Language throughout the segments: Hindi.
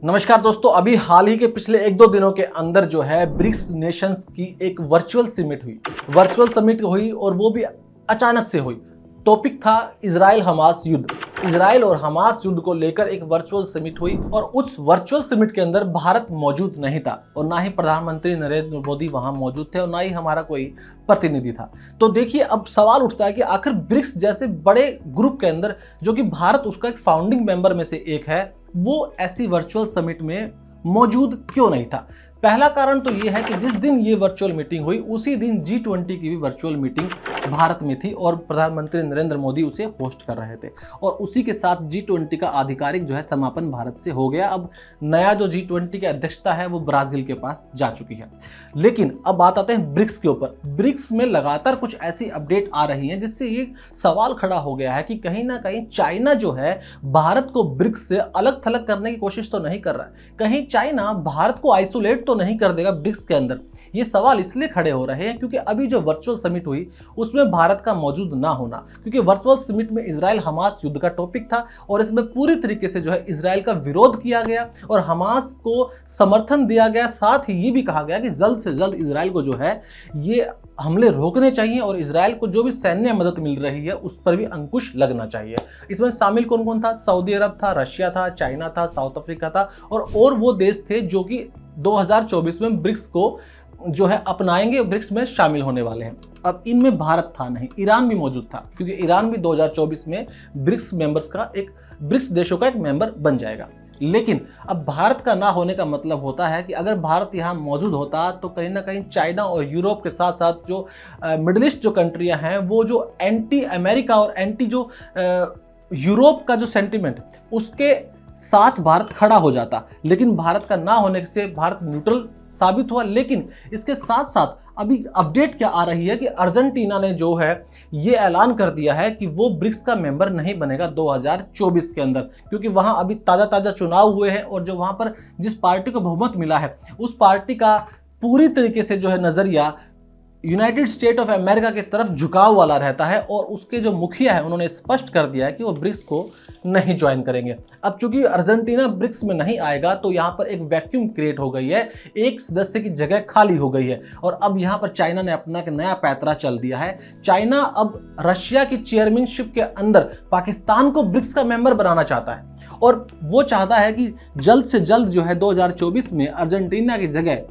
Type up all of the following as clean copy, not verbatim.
नमस्कार दोस्तों, अभी हाल ही के पिछले 1-2 दिनों के अंदर जो है ब्रिक्स नेशंस की एक वर्चुअल समिट हुई और वो भी अचानक से हुई। टॉपिक था इजराइल हमास युद्ध। इजराइल और हमास युद्ध को लेकर एक वर्चुअल समिट हुई और उस वर्चुअल समिट के अंदर भारत मौजूद नहीं था और ना ही प्रधानमंत्री नरेंद्र मोदी वहां मौजूद थे और ना ही हमारा कोई प्रतिनिधि था। तो देखिए, अब सवाल उठता है कि आखिर ब्रिक्स जैसे बड़े ग्रुप के अंदर, जो कि भारत उसका एक फाउंडिंग मेंबर में से एक है, वो ऐसी वर्चुअल समिट में मौजूद क्यों नहीं था। पहला कारण तो ये है कि जिस दिन ये वर्चुअल मीटिंग हुई उसी दिन G20 की भी वर्चुअल मीटिंग भारत में थी और प्रधानमंत्री नरेंद्र मोदी उसे होस्ट कर रहे थे और उसी के साथ G20 का आधिकारिक जो है समापन भारत से हो गया। अब नया जो G20 की अध्यक्षता है वो ब्राजील के पास जा चुकी है। लेकिन अब बात आते हैं ब्रिक्स के ऊपर। ब्रिक्स में लगातार कुछ ऐसी अपडेट आ रही हैं जिससे ये सवाल खड़ा हो गया है कि कहीं ना कहीं चाइना जो है भारत को ब्रिक्स से अलग थलग करने की कोशिश तो नहीं कर रहा है, कहीं चाइना भारत को आइसोलेट तो नहीं कर देगा ब्रिक्स के अंदर। ये सवाल इसलिए खड़े हो रहे हैं क्योंकि अभी जो वर्चुअल समिट हुई उसमें भारत का मौजूद ना होना, क्योंकि वर्चुअल समिट में इजराइल हमास युद्ध का टॉपिक था और इसमें पूरी तरीके से जो है इजराइल का विरोध किया गया और हमास को समर्थन दिया गया। साथ ही ये भी कहा गया कि जल्द से जल्द इजराइल को जो है ये हमले रोकने चाहिए और इजराइल को जो भी सैन्य मदद मिल रही है उस पर भी अंकुश लगना चाहिए। इसमें शामिल कौन कौन था? सऊदी अरब था, रशिया था, चाइना था, साउथ अफ्रीका था और वो देश थे जो कि 2024 में ब्रिक्स को जो है अपनाएंगे, ब्रिक्स में शामिल होने वाले हैं। अब इनमें भारत था नहीं, ईरान भी मौजूद था क्योंकि ईरान भी 2024 में ब्रिक्स देशों का एक मेंबर बन जाएगा। लेकिन अब भारत का ना होने का मतलब होता है कि अगर भारत यहाँ मौजूद होता तो कहीं ना कहीं चाइना और यूरोप के साथ साथ जो मिडिल ईस्ट जो कंट्रियां हैं वो जो एंटी अमेरिका और एंटी जो यूरोप का जो सेंटिमेंट उसके साथ भारत खड़ा हो जाता। लेकिन भारत का ना होने से भारत न्यूट्रल साबित हुआ। लेकिन इसके साथ साथ अभी अपडेट क्या आ रही है कि अर्जेंटीना ने जो है ये ऐलान कर दिया है कि वो ब्रिक्स का मेंबर नहीं बनेगा 2024 के अंदर, क्योंकि वहां अभी ताजा चुनाव हुए हैं और जो वहां पर जिस पार्टी को बहुमत मिला है उस पार्टी का पूरी तरीके से जो है नजरिया यूनाइटेड स्टेट ऑफ अमेरिका की तरफ झुकाव वाला रहता है और उसके जो मुखिया है उन्होंने स्पष्ट कर दिया है कि वो ब्रिक्स को नहीं ज्वाइन करेंगे। अब चूंकि अर्जेंटीना ब्रिक्स में नहीं आएगा तो यहाँ पर एक वैक्यूम क्रिएट हो गई है, एक सदस्य की जगह खाली हो गई है और अब यहाँ पर चाइना ने अपना एक नया पैंतरा चल दिया है। चाइना अब रशिया की चेयरमैनशिप के अंदर पाकिस्तान को ब्रिक्स का मेंबर बनाना चाहता है और वो चाहता है कि जल्द से जल्द जो है 2024 में अर्जेंटीना की जगह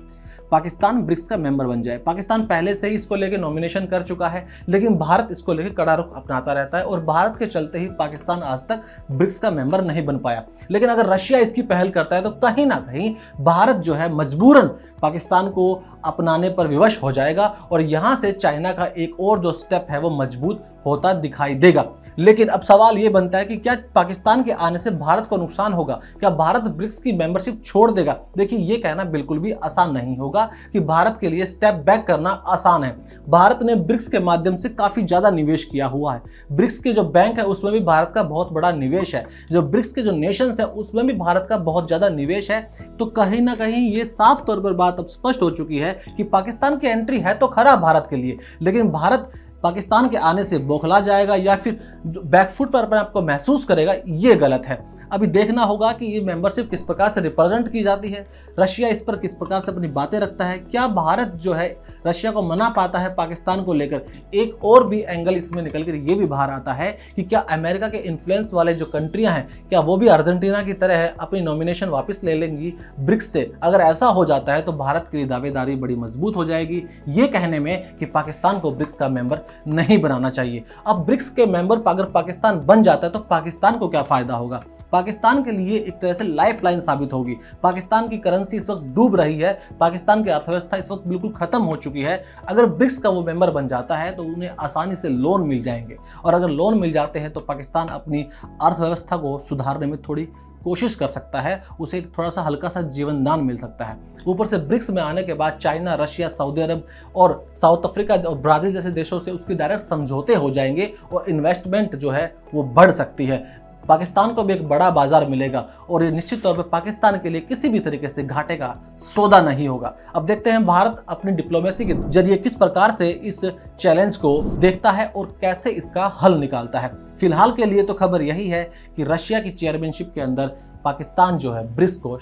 पाकिस्तान ब्रिक्स का मेंबर बन जाए। पाकिस्तान पहले से ही इसको लेकर नॉमिनेशन कर चुका है, लेकिन भारत इसको लेकर कड़ा रुख अपनाता रहता है और भारत के चलते ही पाकिस्तान आज तक ब्रिक्स का मेंबर नहीं बन पाया। लेकिन अगर रशिया इसकी पहल करता है तो कहीं ना कहीं भारत जो है मजबूरन पाकिस्तान को अपनाने पर विवश हो जाएगा और यहां से चाइना का एक और जो स्टेप है वो मजबूत होता दिखाई देगा। लेकिन अब सवाल ये बनता है कि क्या पाकिस्तान के आने से भारत को नुकसान होगा? क्या भारत ब्रिक्स की मेंबरशिप छोड़ देगा? देखिए, ये कहना बिल्कुल भी आसान नहीं होगा कि भारत के लिए स्टेप बैक करना आसान है। भारत ने ब्रिक्स के माध्यम से काफी ज्यादा निवेश किया हुआ है। ब्रिक्स के जो बैंक है उसमें भी भारत का बहुत बड़ा निवेश है, जो ब्रिक्स के जो नेशंस है उसमें भी भारत का बहुत ज्यादा निवेश है। तो कहीं ना कहीं ये साफ तौर पर बात अब स्पष्ट हो चुकी है कि पाकिस्तान की एंट्री है तो खरा भारत के लिए, लेकिन भारत पाकिस्तान के आने से बौखला जाएगा या फिर बैकफुट पर अपने आप को महसूस करेगा, ये गलत है। अभी देखना होगा कि ये मेंबरशिप किस प्रकार से रिप्रेजेंट की जाती है, रशिया इस पर किस प्रकार से अपनी बातें रखता है, क्या भारत जो है रशिया को मना पाता है पाकिस्तान को लेकर। एक और भी एंगल इसमें निकल कर ये भी बाहर आता है कि क्या अमेरिका के इन्फ्लुएंस वाले जो कंट्रियां हैं क्या वो भी अर्जेंटीना की तरह अपनी नॉमिनेशन वापस ले लेंगी ब्रिक्स से? अगर ऐसा हो जाता है तो भारत की दावेदारी बड़ी मजबूत हो जाएगी ये कहने में कि पाकिस्तान को ब्रिक्स का मेंबर नहीं बनाना चाहिए। अब ब्रिक्स के मेंबर अगर पाकिस्तान बन जाता है तो पाकिस्तान को क्या फायदा होगा? पाकिस्तान के लिए एक तरह से लाइफलाइन साबित होगी। पाकिस्तान की करेंसी इस वक्त डूब रही है, पाकिस्तान की अर्थव्यवस्था इस वक्त बिल्कुल खत्म हो चुकी है। अगर ब्रिक्स का वो मेंबर बन जाता है तो उन्हें आसानी से लोन मिल जाएंगे और अगर लोन मिल जाते हैं तो पाकिस्तान अपनी अर्थव्यवस्था को सुधारने में थोड़ी कोशिश कर सकता है, उसे एक थोड़ा सा हल्का सा जीवन दान मिल सकता है। ऊपर से ब्रिक्स में आने के बाद चाइना, रशिया, सऊदी अरब और साउथ अफ्रीका और ब्राजील जैसे देशों से उसकी डायरेक्ट समझौते हो जाएंगे और इन्वेस्टमेंट जो है वो बढ़ सकती है। पाकिस्तान को भी एक बड़ा बाजार मिलेगा और ये निश्चित तौर पर पाकिस्तान के लिए किसी भी तरीके से घाटे का सौदा नहीं होगा। अब देखते हैं भारत अपनी डिप्लोमेसी के जरिए किस प्रकार से इस चैलेंज को देखता है और कैसे इसका हल निकालता है। फिलहाल के लिए तो खबर यही है कि रशिया की चेयरमैनशिप के अंदर पाकिस्तान जो है ब्रिक्स को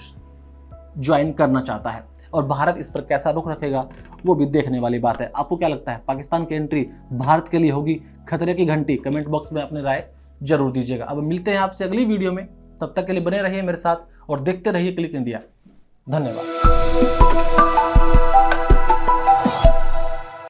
ज्वाइन करना चाहता है और भारत इस पर कैसा रुख रखेगा वो भी देखने वाली बात है। आपको क्या लगता है, पाकिस्तान की एंट्री भारत के लिए होगी खतरे की घंटी? कमेंट बॉक्स में अपनी राय जरूर दीजिएगा। अब मिलते हैं आपसे अगली वीडियो में, तब तक के लिए बने रहिए मेरे साथ और देखते रहिए क्लिक इंडिया। धन्यवाद।